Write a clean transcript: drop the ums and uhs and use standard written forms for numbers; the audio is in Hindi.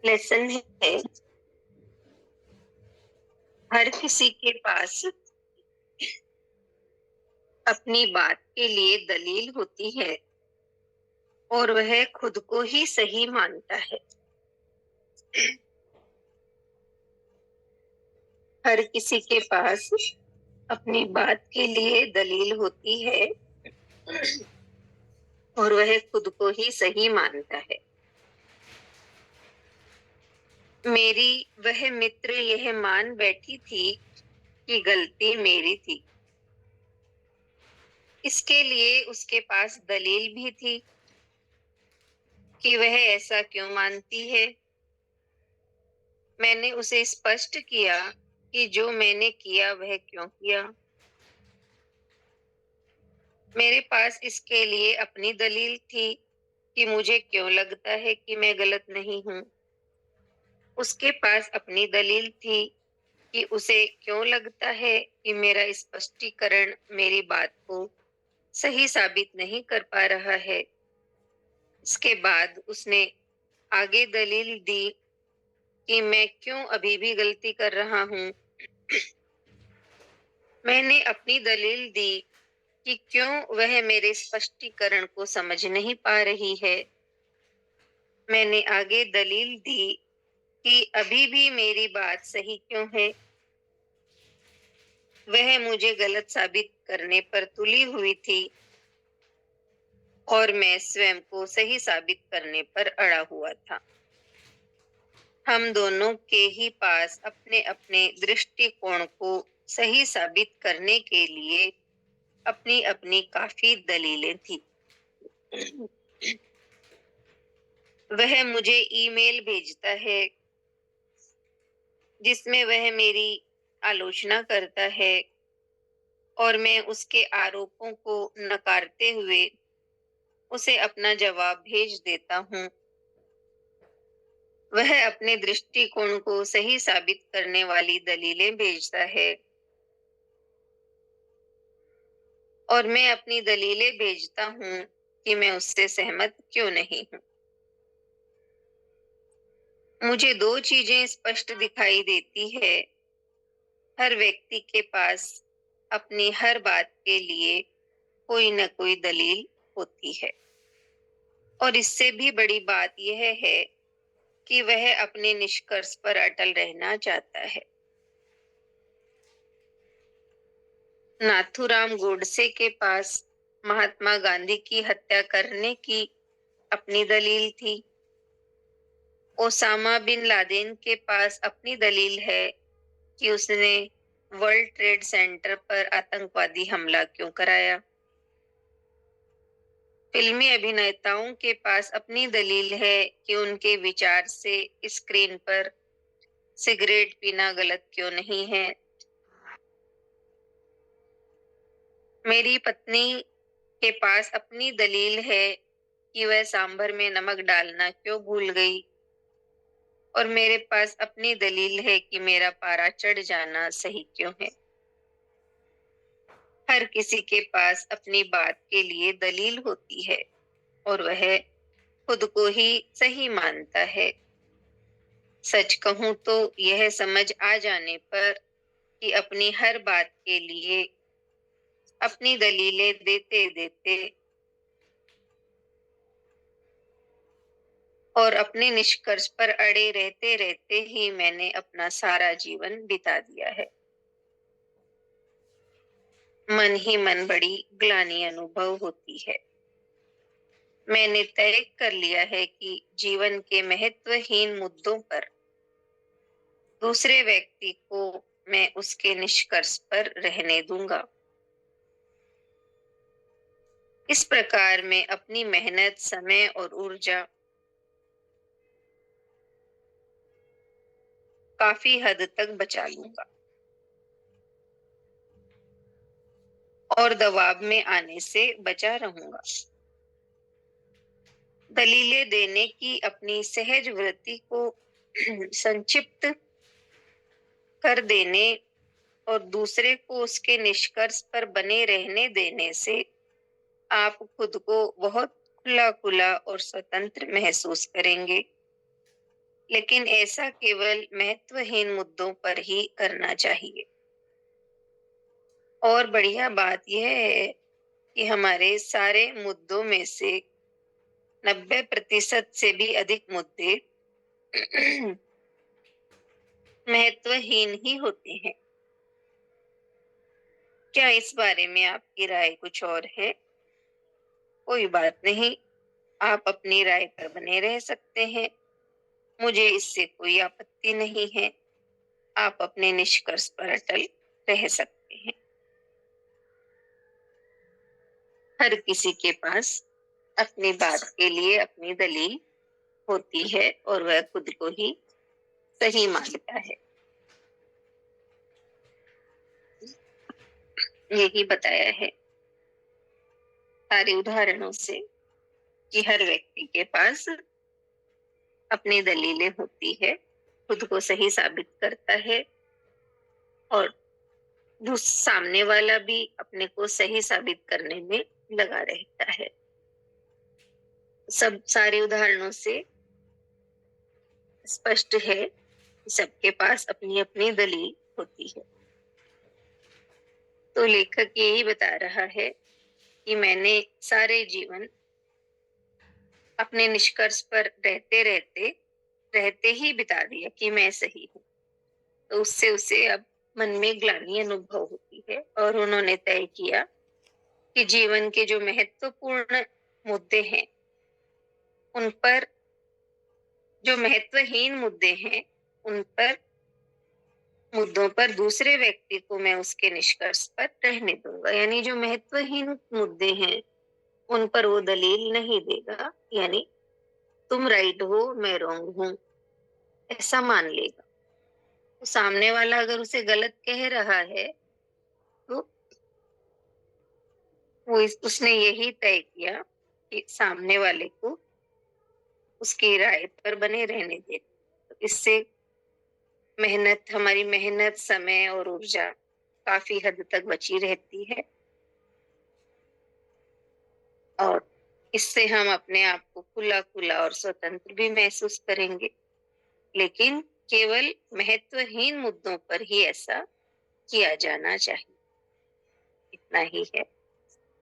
लेसन है। हर किसी के पास अपनी बात के लिए दलील होती है और वह खुद को ही सही मानता है। हर किसी के पास अपनी बात के लिए दलील होती है और वह खुद को ही सही मानता है। मेरी वह मित्र यह मान बैठी थी कि गलती मेरी थी। इसके लिए उसके पास दलील भी थी कि वह ऐसा क्यों मानती है। मैंने उसे स्पष्ट किया कि जो मैंने किया वह क्यों किया। मेरे पास इसके लिए अपनी दलील थी कि मुझे क्यों लगता है कि मैं गलत नहीं हूं। उसके पास अपनी दलील थी कि उसे क्यों लगता है कि मेरा स्पष्टीकरण मेरी बात को सही साबित नहीं कर पा रहा है। इसके बाद उसने आगे दलील दी कि मैं क्यों अभी भी गलती कर रहा हूं। मैंने अपनी दलील दी कि क्यों वह मेरे स्पष्टीकरण को समझ नहीं पा रही है। मैंने आगे दलील दी कि अभी भी मेरी बात सही क्यों है। वह मुझे गलत साबित करने पर तुली हुई थी और मैं स्वयं को सही साबित करने पर अड़ा हुआ था। हम दोनों के ही पास अपने अपने दृष्टिकोण को सही साबित करने के लिए अपनी अपनी काफी दलीलें थी। वह मुझे ईमेल भेजता है जिसमें वह मेरी आलोचना करता है और मैं उसके आरोपों को नकारते हुए उसे अपना जवाब भेज देता हूँ। वह अपने दृष्टिकोण को सही साबित करने वाली दलीलें भेजता है और मैं अपनी दलीलें भेजता हूँ कि मैं उससे सहमत क्यों नहीं हूँ। मुझे दो चीजें स्पष्ट दिखाई देती है। हर व्यक्ति के पास अपनी हर बात के लिए कोई न कोई दलील होती है और इससे भी बड़ी बात यह है कि वह अपने निष्कर्ष पर अटल रहना चाहता है। नाथूराम गोडसे के पास महात्मा गांधी की हत्या करने की अपनी दलील थी। ओसामा बिन लादेन के पास अपनी दलील है कि उसने वर्ल्ड ट्रेड सेंटर पर आतंकवादी हमला क्यों कराया। फिल्मी अभिनेताओं के पास अपनी दलील है कि उनके विचार से स्क्रीन पर सिगरेट पीना गलत क्यों नहीं है। मेरी पत्नी के पास अपनी दलील है कि वह सांभर में नमक डालना क्यों भूल गई और मेरे पास अपनी दलील है कि मेरा पारा चढ़ जाना सही क्यों है। हर किसी के पास अपनी बात के लिए दलील होती है और वह खुद को ही सही मानता है। सच कहूं तो यह समझ आ जाने पर कि अपनी हर बात के लिए अपनी दलीलें देते देते और अपने निष्कर्ष पर अड़े रहते रहते ही मैंने अपना सारा जीवन बिता दिया है। मन ही मन बड़ी ग्लानि अनुभव होती है। मैंने तय कर लिया है कि जीवन के महत्वहीन मुद्दों पर दूसरे व्यक्ति को मैं उसके निष्कर्ष पर रहने दूंगा। इस प्रकार मैं अपनी मेहनत, समय और ऊर्जा काफी हद तक बचा लूंगा और दबाव में आने से बचा रहूंगा। दलीलें देने की अपनी सहज वृत्ति को संक्षिप्त कर देने और दूसरे को उसके निष्कर्ष पर बने रहने देने से आप खुद को बहुत खुला खुला और स्वतंत्र महसूस करेंगे। लेकिन ऐसा केवल महत्वहीन मुद्दों पर ही करना चाहिए। और बढ़िया बात यह है कि हमारे सारे मुद्दों में से 90% से भी अधिक मुद्दे महत्वहीन ही होते हैं। क्या इस बारे में आपकी राय कुछ और है? कोई बात नहीं, आप अपनी राय पर बने रह सकते हैं। मुझे इससे कोई आपत्ति नहीं है। आप अपने निष्कर्ष पर अटल रह सकते हैं। हर किसी के पास अपनी बात के लिए अपनी दलील होती है और वह खुद को ही सही मानता है। यही बताया है सारे उदाहरणों से कि हर व्यक्ति के पास अपनी दलीलें होती है, खुद को सही साबित करता है और सामने वाला भी अपने को सही साबित करने में लगा रहता है। सब सारे उदाहरणों से स्पष्ट है कि सबके पास अपनी अपनी दलील होती है। तो लेखक यही बता रहा है कि मैंने सारे जीवन अपने निष्कर्ष पर रहते ही बिता दिया कि मैं सही हूँ। तो उससे उसे अब मन में ग्लानि अनुभव होती है और उन्होंने तय किया कि जीवन के जो महत्वपूर्ण मुद्दे हैं, उन पर जो महत्वहीन मुद्दे हैं, उन पर मुद्दों पर दूसरे व्यक्ति को मैं उसके निष्कर्ष पर रहने दूंगा। यानी जो महत्वहीन मुद्दे हैं, उन पर वो दलील नहीं देगा। यानी तुम राइट हो, मैं रॉन्ग हूं, ऐसा मान लेगा। तो सामने वाला अगर उसे गलत कह रहा है, तो उसने यही तय किया कि सामने वाले को उसकी राय पर बने रहने दे। तो इससे हमारी मेहनत, समय और ऊर्जा काफी हद तक बची रहती है और इससे हम अपने आप को खुला खुला और स्वतंत्र भी महसूस करेंगे। लेकिन केवल महत्वहीन मुद्दों पर ही ऐसा किया जाना चाहिए। इतना ही है।